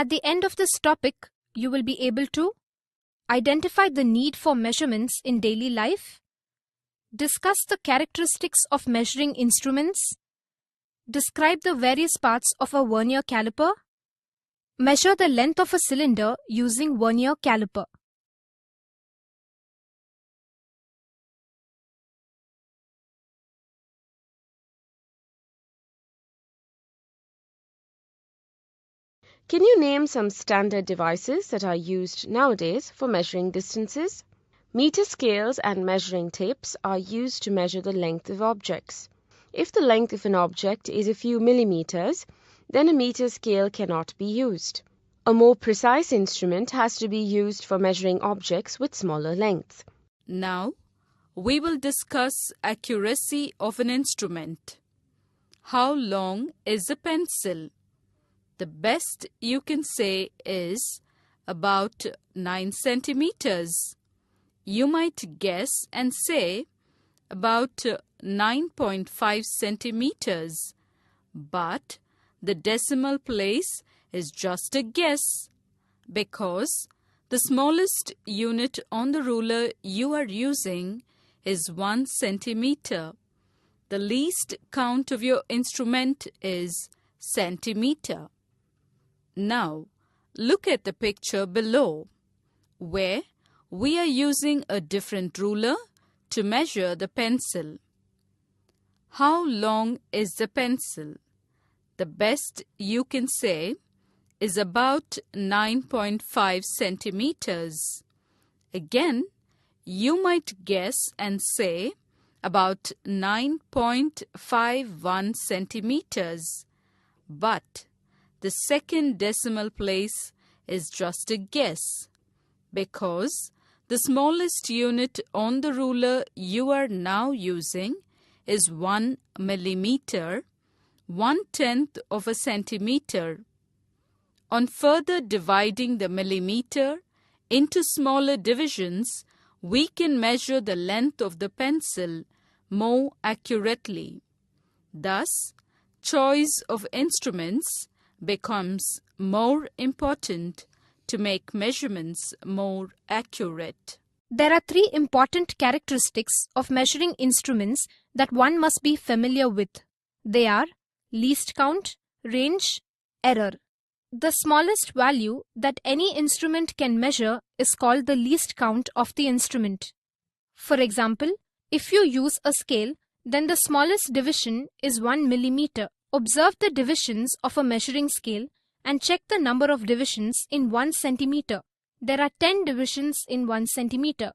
At the end of this topic, you will be able to identify the need for measurements in daily life, discuss the characteristics of measuring instruments, describe the various parts of a vernier caliper, measure the length of a cylinder using vernier caliper. Can you name some standard devices that are used nowadays for measuring distances? Meter scales and measuring tapes are used to measure the length of objects. If the length of an object is a few millimeters, then a meter scale cannot be used. A more precise instrument has to be used for measuring objects with smaller length. Now, we will discuss accuracy of an instrument. How long is a pencil? The best you can say is about 9 centimeters. You might guess and say about 9.5 centimeters, but the decimal place is just a guess because the smallest unit on the ruler you are using is 1 centimeter. The least count of your instrument is centimeter. Now, look at the picture below, where we are using a different ruler to measure the pencil. How long is the pencil? The best you can say is about 9.5 centimeters. Again, you might guess and say about 9.51 centimeters, but the second decimal place is just a guess because the smallest unit on the ruler you are now using is 1 millimeter, 1/10 of a centimeter. On further dividing the millimeter into smaller divisions, we can measure the length of the pencil more accurately. Thus, choice of instruments becomes more important to make measurements more accurate. There are 3 important characteristics of measuring instruments that one must be familiar with. They are least count, range, error. The smallest value that any instrument can measure is called the least count of the instrument. For example, if you use a scale, then the smallest division is 1 millimeter. Observe the divisions of a measuring scale and check the number of divisions in 1 centimeter. There are 10 divisions in 1 centimeter.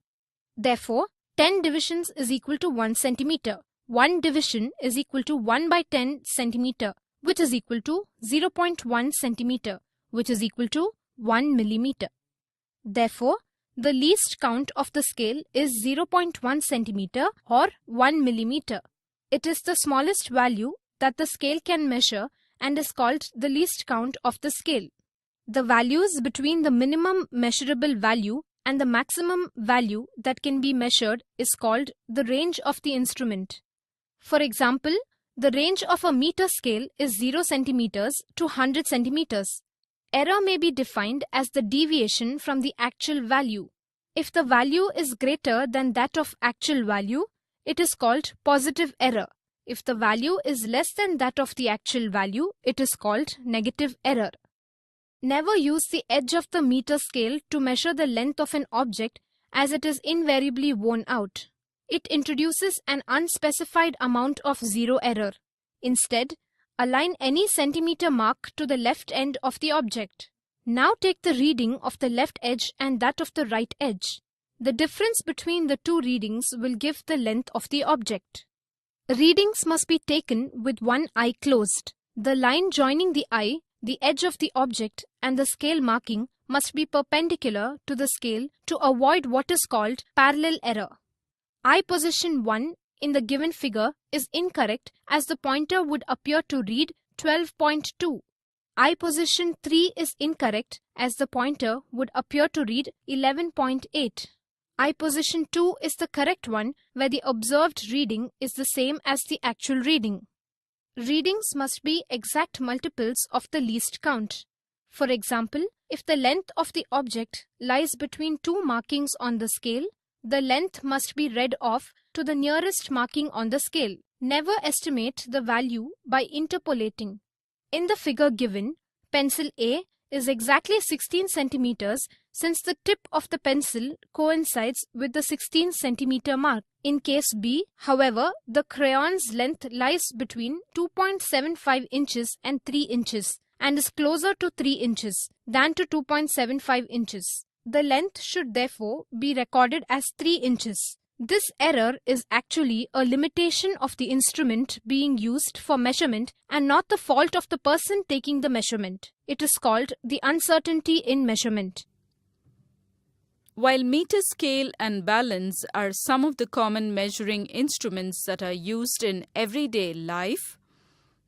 Therefore, 10 divisions is equal to 1 centimeter. 1 division is equal to 1 by 10 centimeter, which is equal to 0.1 centimeter, which is equal to 1 millimeter. Therefore, the least count of the scale is 0.1 centimeter or 1 millimeter. It is the smallest value that the scale can measure and is called the least count of the scale. The values between the minimum measurable value and the maximum value that can be measured is called the range of the instrument. For example, the range of a meter scale is 0 centimeters to 100 centimeters. Error may be defined as the deviation from the actual value. If the value is greater than that of actual value, it is called positive error. If the value is less than that of the actual value, it is called negative error. Never use the edge of the meter scale to measure the length of an object as it is invariably worn out. It introduces an unspecified amount of zero error. Instead, align any centimeter mark to the left end of the object. Now take the reading of the left edge and that of the right edge. The difference between the 2 readings will give the length of the object. Readings must be taken with one eye closed. The line joining the eye, the edge of the object, and the scale marking must be perpendicular to the scale to avoid what is called parallel error. Eye position 1 in the given figure is incorrect as the pointer would appear to read 12.2. Eye position 3 is incorrect as the pointer would appear to read 11.8. Eye position 2 is the correct one where the observed reading is the same as the actual reading. Readings must be exact multiples of the least count. For example, if the length of the object lies between two markings on the scale, the length must be read off to the nearest marking on the scale. Never estimate the value by interpolating. In the figure given, pencil A is exactly 16 centimeters since the tip of the pencil coincides with the 16 centimeter mark. In case B, however, the crayon's length lies between 2.75 inches and 3 inches and is closer to 3 inches than to 2.75 inches. The length should therefore be recorded as 3 inches. This error is actually a limitation of the instrument being used for measurement and not the fault of the person taking the measurement. It is called the uncertainty in measurement. While meter scale and balance are some of the common measuring instruments that are used in everyday life,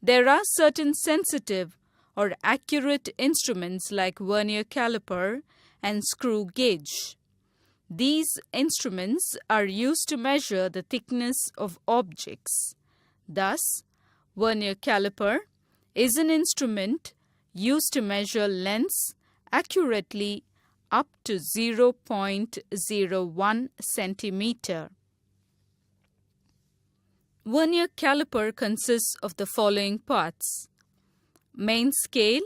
there are certain sensitive or accurate instruments like Vernier caliper and screw gauge. These instruments are used to measure the thickness of objects. Thus, Vernier caliper is an instrument used to measure lengths accurately up to 0.01 centimeter. Vernier caliper consists of the following parts. Main scale,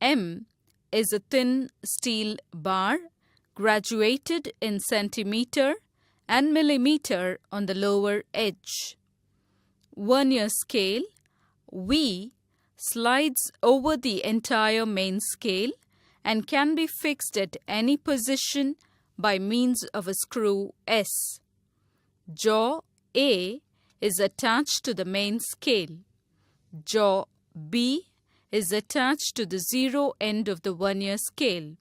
M, is a thin steel bar graduated in centimeter and millimeter on the lower edge. Vernier scale, V, slides over the entire main scale and can be fixed at any position by means of a screw S. Jaw A is attached to the main scale. Jaw B is attached to the zero end of the vernier scale.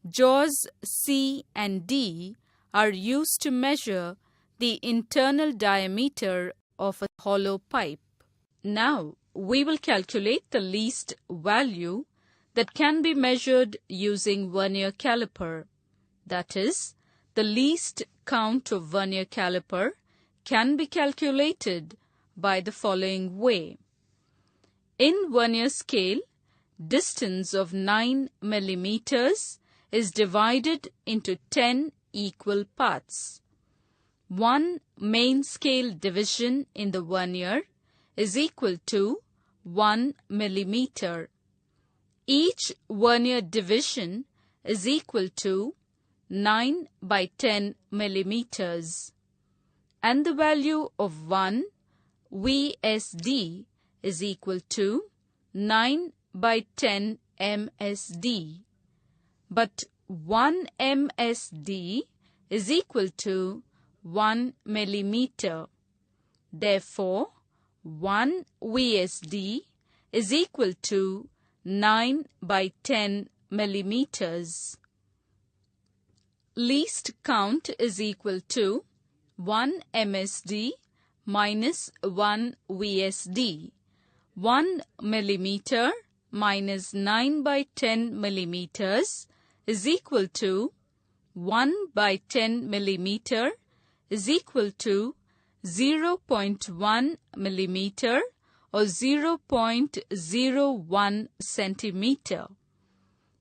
Jaws C and D are used to measure the internal diameter of a hollow pipe. Now, we will calculate the least value that can be measured using Vernier caliper. That is, the least count of Vernier caliper can be calculated by the following way. In vernier scale, distance of 9 millimeters is divided into 10 equal parts. One main scale division in the vernier is equal to 1 millimeter. Each vernier division is equal to 9 by 10 millimeters. And the value of 1 VSD is equal to 9 by 10 MSD. But 1 MSD is equal to 1 millimeter. Therefore, 1 VSD is equal to 9 by 10 millimeters. Least count is equal to 1 MSD minus 1 VSD. 1 millimeter minus 9 by 10 millimeters is equal to 1 by 10 millimeter is equal to 0.1 millimeter or 0.01 centimeter.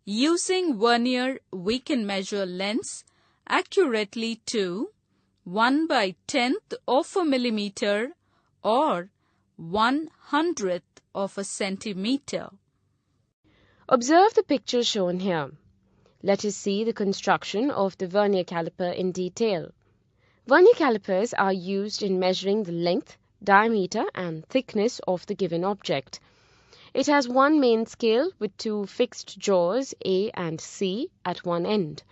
Using vernier, we can measure lengths accurately to 1 by 10th of a millimeter or 1/100th of a centimeter. Observe the picture shown here. Let us see the construction of the vernier caliper in detail. Vernier calipers are used in measuring the length, diameter and thickness of the given object. It has one main scale with two fixed jaws A and C at one end.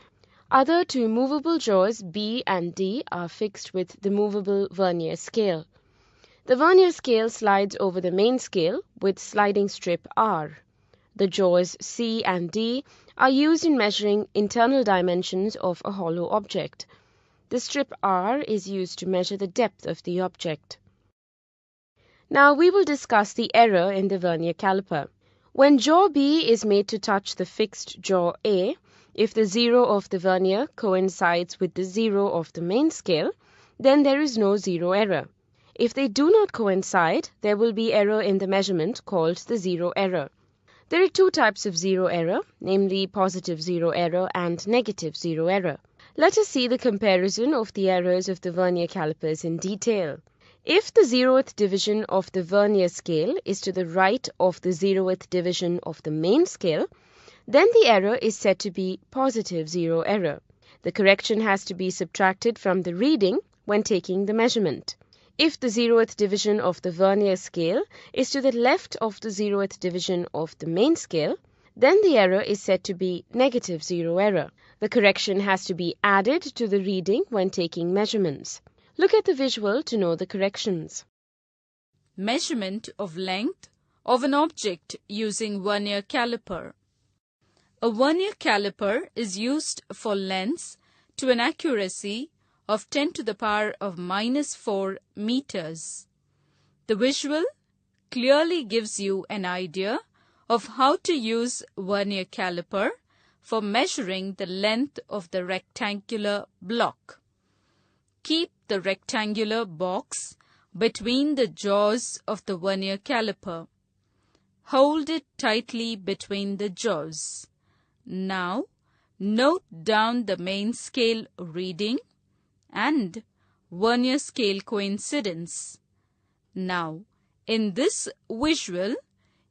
Other two movable jaws B and D are fixed with the movable vernier scale. The vernier scale slides over the main scale with sliding strip R. The jaws C and D are used in measuring internal dimensions of a hollow object. The strip R is used to measure the depth of the object. Now we will discuss the error in the vernier caliper. When jaw B is made to touch the fixed jaw A, if the zero of the vernier coincides with the zero of the main scale, then there is no zero error. If they do not coincide, there will be error in the measurement called the zero error. There are two types of zero error, namely positive zero error and negative zero error. Let us see the comparison of the errors of the vernier calipers in detail. If the 0th division of the vernier scale is to the right of the 0th division of the main scale, then the error is said to be positive zero error. The correction has to be subtracted from the reading when taking the measurement. If the 0th division of the vernier scale is to the left of the 0th division of the main scale, then the error is said to be negative zero error. The correction has to be added to the reading when taking measurements. Look at the visual to know the corrections. Measurement of length of an object using vernier caliper. A vernier caliper is used for lengths to an accuracy of 10 to the power of -4 meters. The visual clearly gives you an idea of how to use vernier caliper for measuring the length of the rectangular block. Keep the rectangular box between the jaws of the vernier caliper. Hold it tightly between the jaws. Now, note down the main scale reading and vernier scale coincidence. Now, in this visual,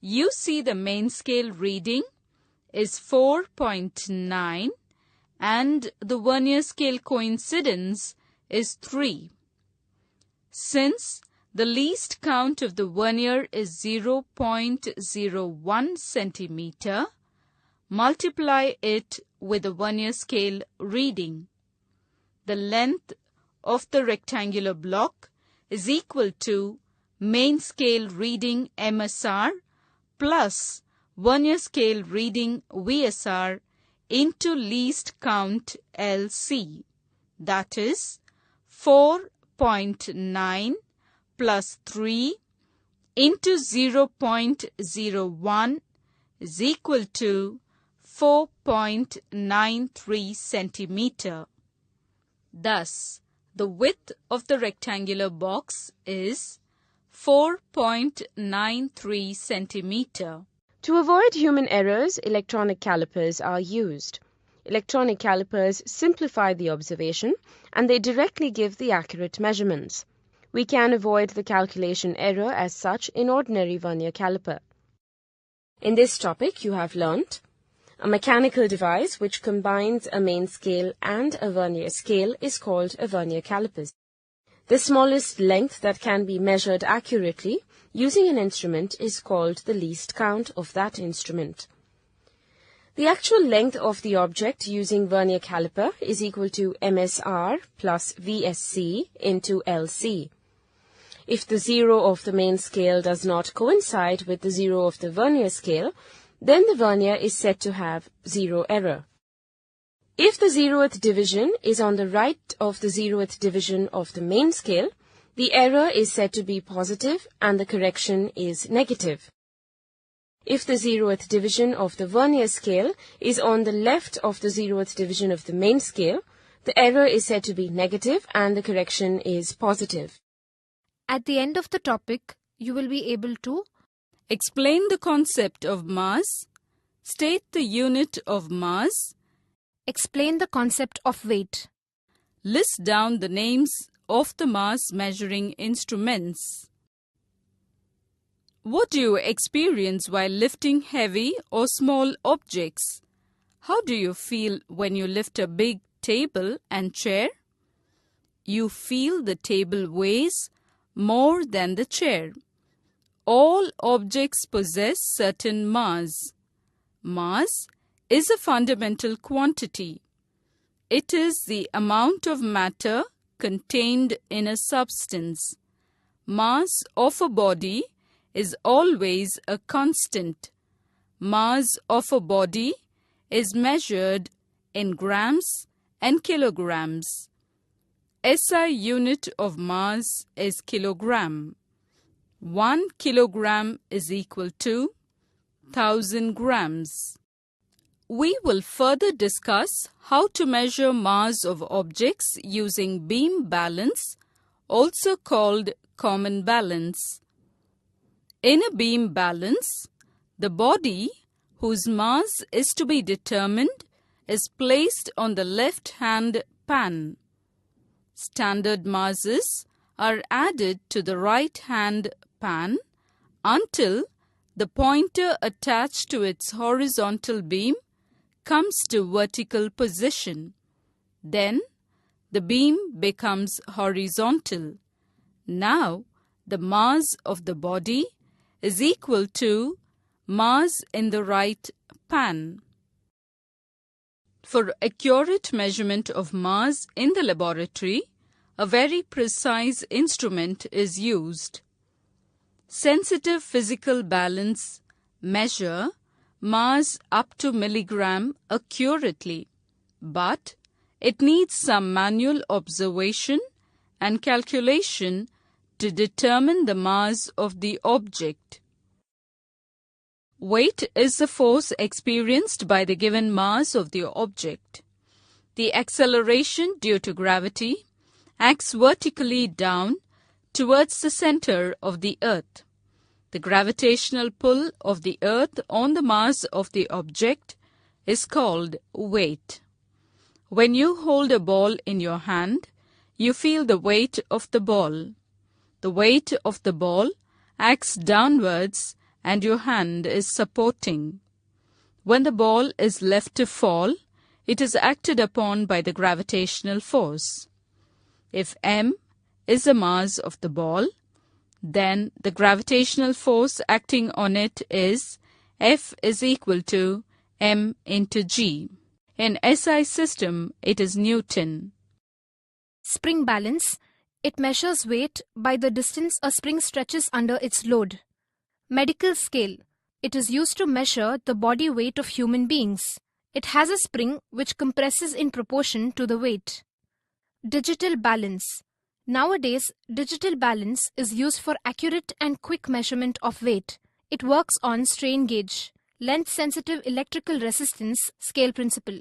you see the main scale reading is 4.9 and the vernier scale coincidence is 3. Since the least count of the vernier is 0.01 centimeter, multiply it with the vernier scale reading. The length of the rectangular block is equal to main scale reading MSR plus vernier scale reading VSR into least count LC. That is 4.9 plus 3 into 0.01 is equal to 4.93 centimeter. Thus, the width of the rectangular box is 4.93 centimeter. To avoid human errors, electronic calipers are used. Electronic calipers simplify the observation and they directly give the accurate measurements. We can avoid the calculation error as such in ordinary vernier caliper. In this topic, you have learnt a mechanical device which combines a main scale and a vernier scale is called a vernier caliper. The smallest length that can be measured accurately using an instrument is called the least count of that instrument. The actual length of the object using vernier caliper is equal to MSR plus VSC into LC. If the 0 of the main scale does not coincide with the 0 of the vernier scale, then the vernier is said to have zero error. If the 0th division is on the right of the 0th division of the main scale, the error is said to be positive and the correction is negative. If the 0th division of the vernier scale is on the left of the 0th division of the main scale, the error is said to be negative and the correction is positive. At the end of the topic, you will be able to explain the concept of mass, state the unit of mass, explain the concept of weight, list down the names of the mass measuring instruments. What do you experience while lifting heavy or small objects? How do you feel when you lift a big table and chair? You feel the table weighs more than the chair. All objects possess certain mass. Mass is a fundamental quantity. It is the amount of matter contained in a substance. Mass of a body is always a constant. Mass of a body is measured in grams and kilograms. SI unit of mass is kilogram. 1 kilogram is equal to 1000 grams. We will further discuss how to measure mass of objects using beam balance, also called common balance. In a beam balance, the body whose mass is to be determined is placed on the left-hand pan. Standard masses are added to the right-hand pan until the pointer attached to its horizontal beam comes to vertical position. Then the beam becomes horizontal. Now the mass of the body is equal to mass in the right pan. For accurate measurement of mass in the laboratory, a very precise instrument is used. Sensitive physical balance measure mass up to milligram accurately, but it needs some manual observation and calculation to determine the mass of the object. Weight is the force experienced by the given mass of the object. The acceleration due to gravity acts vertically down towards the center of the earth. The gravitational pull of the earth on the mass of the object is called weight. When you hold a ball in your hand, you feel the weight of the ball. The weight of the ball acts downwards and your hand is supporting. When the ball is left to fall, it is acted upon by the gravitational force. If m is the mass of the ball, then the gravitational force acting on it is F is equal to m into g. In SI system, it is Newton. Spring balance. It measures weight by the distance a spring stretches under its load. Medical scale. It is used to measure the body weight of human beings. It has a spring which compresses in proportion to the weight. Digital balance. Nowadays, digital balance is used for accurate and quick measurement of weight. It works on strain gauge, length-sensitive electrical resistance scale principle.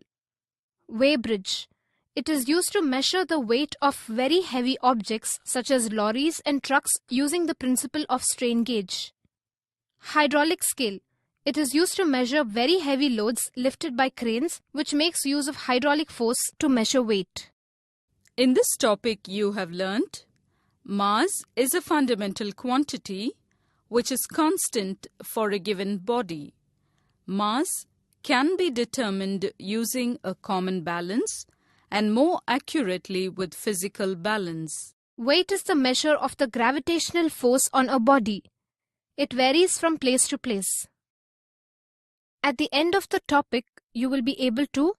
Weighbridge. It is used to measure the weight of very heavy objects such as lorries and trucks using the principle of strain gauge. Hydraulic scale. It is used to measure very heavy loads lifted by cranes, which makes use of hydraulic force to measure weight. In this topic you have learnt, mass is a fundamental quantity which is constant for a given body. Mass can be determined using a common balance and more accurately with physical balance. Weight is the measure of the gravitational force on a body. It varies from place to place. At the end of the topic, you will be able to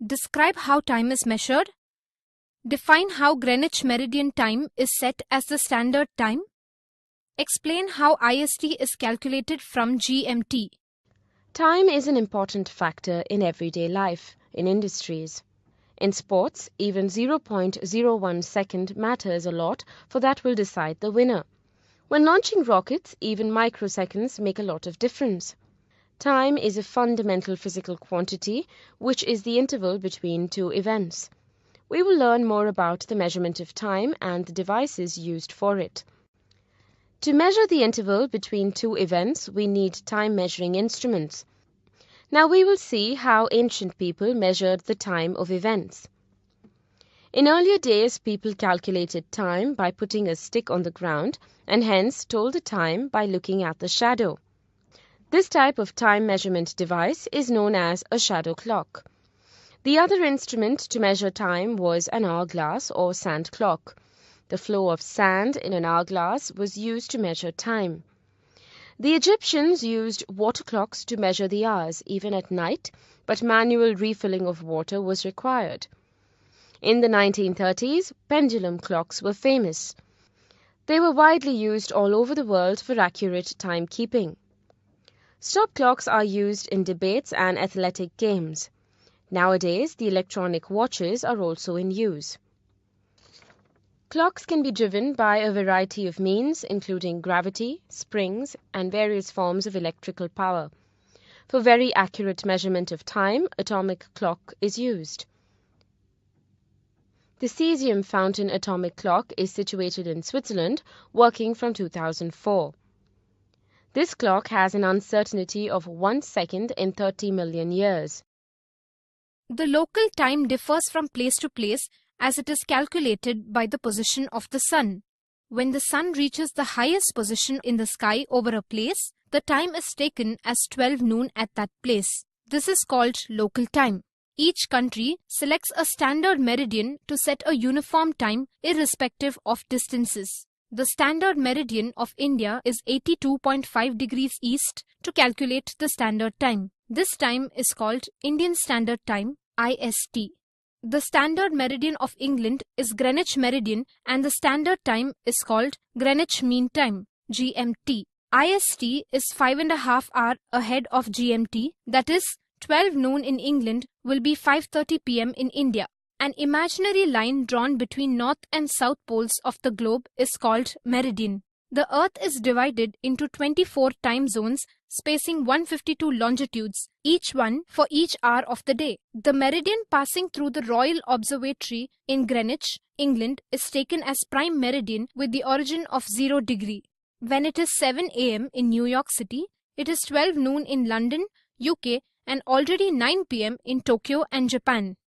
describe how time is measured, define how Greenwich Meridian Time is set as the standard time, explain how IST is calculated from GMT. Time is an important factor in everyday life, in industries. In sports, even 0.01 second matters a lot, for that will decide the winner. When launching rockets, even microseconds make a lot of difference. Time is a fundamental physical quantity, which is the interval between two events. We will learn more about the measurement of time and the devices used for it. To measure the interval between two events, we need time-measuring instruments. Now we will see how ancient people measured the time of events. In earlier days, people calculated time by putting a stick on the ground and hence told the time by looking at the shadow. This type of time measurement device is known as a shadow clock. The other instrument to measure time was an hourglass or sand clock. The flow of sand in an hourglass was used to measure time. The Egyptians used water clocks to measure the hours, even at night, but manual refilling of water was required. In the 1930s, pendulum clocks were famous. They were widely used all over the world for accurate timekeeping. Stop clocks are used in debates and athletic games. Nowadays, the electronic watches are also in use. Clocks can be driven by a variety of means, including gravity, springs, and various forms of electrical power. For very accurate measurement of time, atomic clock is used. The cesium fountain atomic clock is situated in Switzerland, working from 2004. This clock has an uncertainty of 1 second in 30 million years. The local time differs from place to place as it is calculated by the position of the sun. When the sun reaches the highest position in the sky over a place, the time is taken as 12 noon at that place. This is called local time. Each country selects a standard meridian to set a uniform time irrespective of distances. The standard meridian of India is 82.5 degrees east to calculate the standard time. This time is called Indian Standard Time, IST. The standard meridian of England is Greenwich Meridian and the standard time is called Greenwich Mean Time, GMT. IST is 5.5 hours ahead of GMT, that is 12 noon in England will be 5:30 p.m. in India. An imaginary line drawn between north and south poles of the globe is called meridian. The earth is divided into 24 time zones spacing 152 longitudes, each one for each hour of the day. The meridian passing through the Royal Observatory in Greenwich, England is taken as prime meridian with the origin of 0 degree. When it is 7 a.m. in New York City, it is 12 noon in London, UK and already 9 p.m. in Tokyo and Japan.